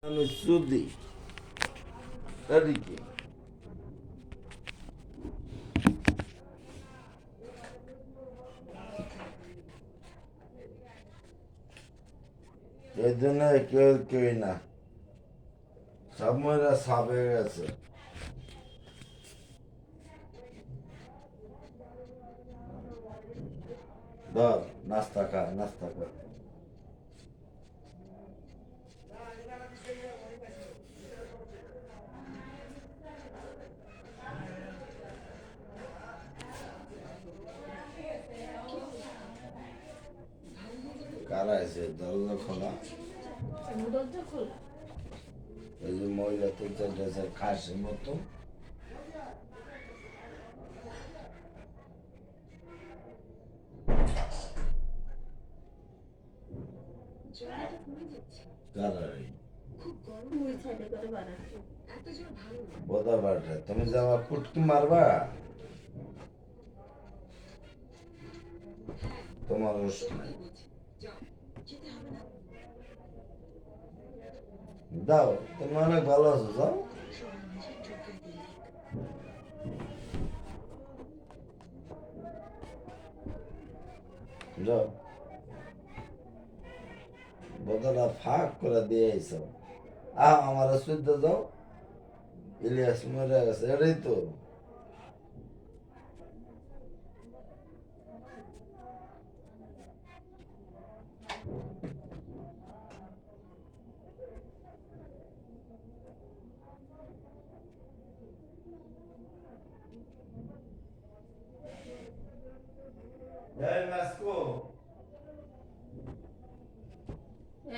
আমি সুদি এদিকে এই জন্য কেউ না সব মহিলা সাপ হয়ে গেছে ধর নাস্তা খা নাস্তা খা কারা আছে দরজা খোলা এই যে মহিলা তিন চারটে খাসের মতো তুমি যে আমার ফুটকি মারবা তোমার রোষ নাই দাও তুমি অনেক ভালো আছো যাও যাও বোতলটা ফাঁক করে দিয়ে এসো আমার শুদ্ধ যাও ইলিয়াস মরে গেছে এটাই তো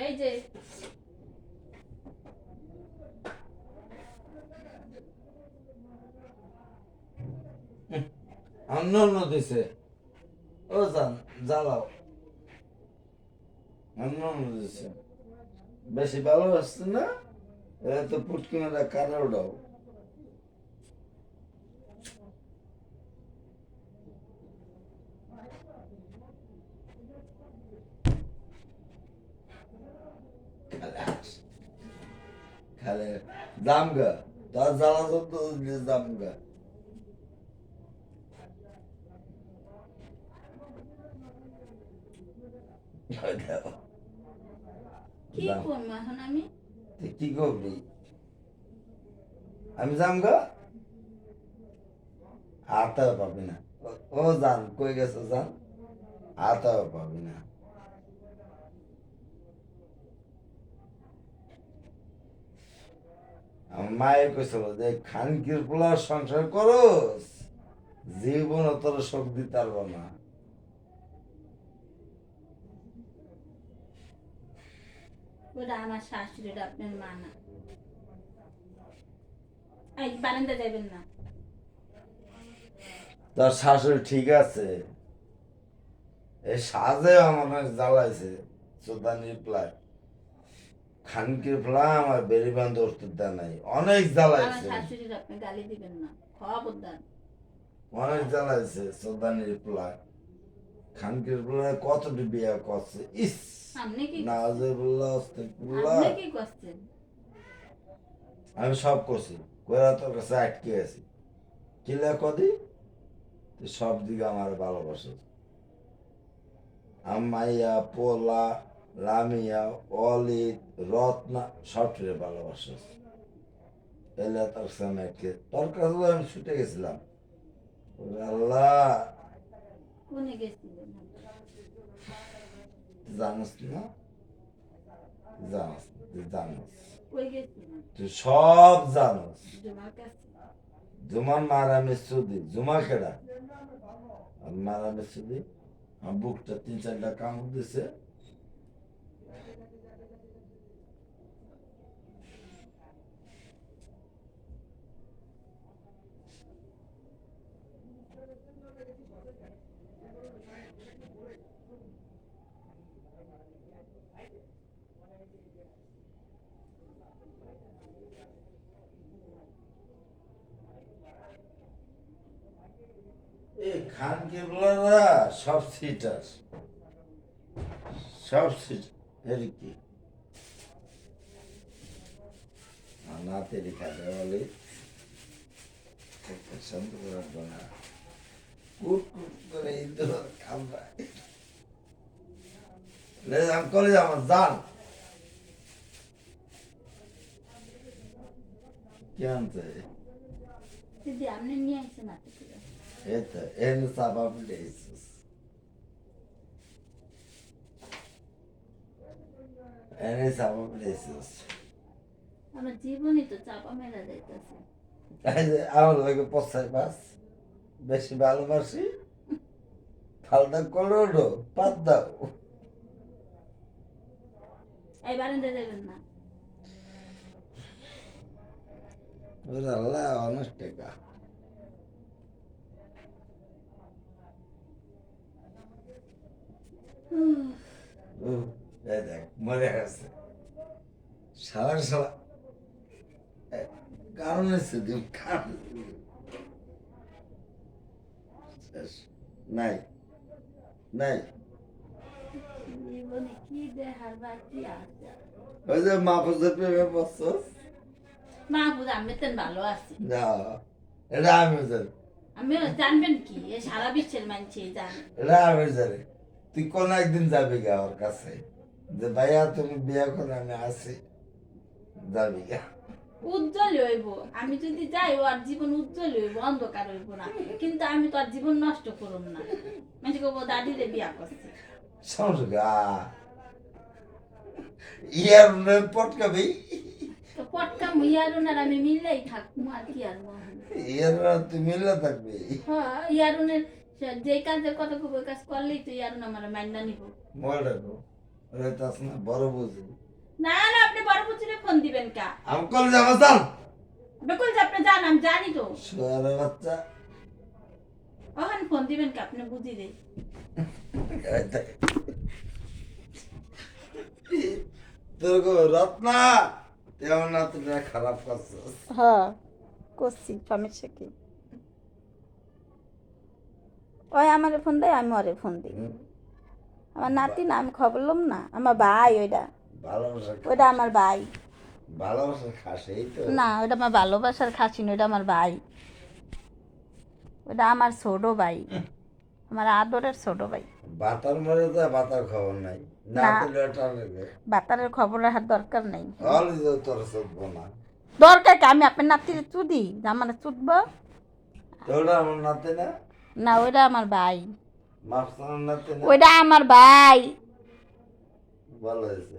এই যে অন্য দিছে ও জান জ্বালাও অন্য দিছে বেশি ভালো আসছে না এরা তো পুটকি মেলা কারা উঠাও খালে দাম গা তার জ্বালা যত দাম গা কি করবো এখন আমি কি করবি আমি যাম গা আতাও পাবি না ও জান কই গেছে জান আতাও পাবি না আমার মায়ে কইছিল যে খানকির পোলার সংসার করস জীবন তোর শোক দিতে পারবো না ওটা আমার শাশুড়িটা আপনার মা না এই বারান্দা যাবেন না তোর শাশুড়ি ঠিক আছে এই সাজে আমার জ্বালাইছে চোদ্দানির প্লায় খানকির প্লা আমার বেরি বান্ধ উঠতে নাই অনেক আমার জ্বালাইছে শাশুড়ির আপনি গালি দিবেন না খবরদার অনেক জ্বালাইছে চোদ্দানির প্লায় খানকির প্লায় কতটি বিয়া করছে ইস আপনি কি নাজেবুল্লাহ আস্তাগফিরুল্লাহ আপনি কি করছেন আমি সব করছি কইরা তোর কাছে আটকে আছি কিলা কদি তুই সব দিকে আমার ভালোবাসে আম্মাইয়া পোলা লামিয়া অলিত রত্না সবটিরে ভালোবাসে এলে তোর সামনে তোর কাছে আমি ছুটে গেছিলাম আল্লাহ কোনে গেছিলেন জানিস না জানিস তুই জানিস কই গেছিলেন তুই সব জানিস জুমার কাছে জুমার মারামে সুদি জুমা কেডা মারামে সুদি আমার বুকটা তিন চারটা কামড় দিছে এই খানকিগুলোরা সব সিটার সব সিট এর কি নাতেরই খাবে বলি শান্ত করে না কুট কুট করে ইঁদুর কামড়ায় কলেজ আমার যান কি আনছে দিদি আপনি নিয়ে আসছেন নাতি করে এই তো এনে চাপা পিটাইছিস এনে চাপা পিটাইছিস আমার জীবনই তো চাপা মেলা যাইতেছে এই যে আমার লাগে পচাই বাস বেশি ভালোবাসি ফালদা করো পাত দাও এই বারান্দা যাবেন না ওরে আল্লাহ অনেক টাকা এই দেখ মরে গেছে সারা সারা কারণ আছে তুমি কারণ নাই নাই জীবনে কি দেখার বাকি আছে ওই যে মাহফুজের প্রেমে পড়ছস মাহবুব আমি তো ভালো আছি না এটা আমি জানি আমিও জানবেন কি এ সারা বিশ্বের মানুষই জানে এটা আমি জানি তুই কোন একদিন যাবি গা ওর কাছে যে ভাইয়া তুমি বিয়ে করে আমি আসি যাবি গা উজ্জ্বল হইব আমি যদি যাই ও আর জীবন উজ্জ্বল হইব অন্ধকার হইব না কিন্তু আমি তো আর জীবন নষ্ট করব না মানে কব দাদিরে বিয়া করছে সমস্যা ইয়ার পটকাবি তো পটকা ইয়ারুন আর আমি মিললেই থাকবো আর কি আর মহন ইয়ার তুই মিললে থাকবি হ্যাঁ ইয়ারুনের যে কাজের কথা কব ওই কাজ করলেই তো ইয়ারুন আমার মাইন্ডা নিব মনে রাখো ওরা তো আসলে বড় বুঝি না না আপনি বড় পুচুরে ফোন দিবেন কা আমি কলে যাবো চাল বিকুল যে আপনি জান আমি জানি তো শুয়ারে বাচ্চা ওখানে ফোন দিবেন কা আপনি বুঝি দে তোর গো রত্না তেমন না তুই খারাপ করছিস হ্যাঁ করছি সমস্যা কি ওই আমার ফোন দেয় আমি ওরে ফোন দিই আমার নাতি না আমি খবর লম না আমার ভাই ওইটা ভালোবাসা ওইটা আমার ভাই ভালোবাসা খাস এই তো না ওইটা আমার ভালোবাসার খাসি না ওইটা আমার ভাই ওইটা আমার ছোট ভাই আমার আদরের ছোট ভাই বাতার মরে তো বাতার খবর নাই না না। দিলে এটা নেবে বাতারের খবর রাখার দরকার নেই হলে তো তোর চুদবো না দরকার কি আমি আপনার নাতির চুদি আমার চুদব তোরা আমার নাতে না না ওইটা আমার ভাই মাফসানের নাতে না ওইটা আমার ভাই ভালো হয়েছে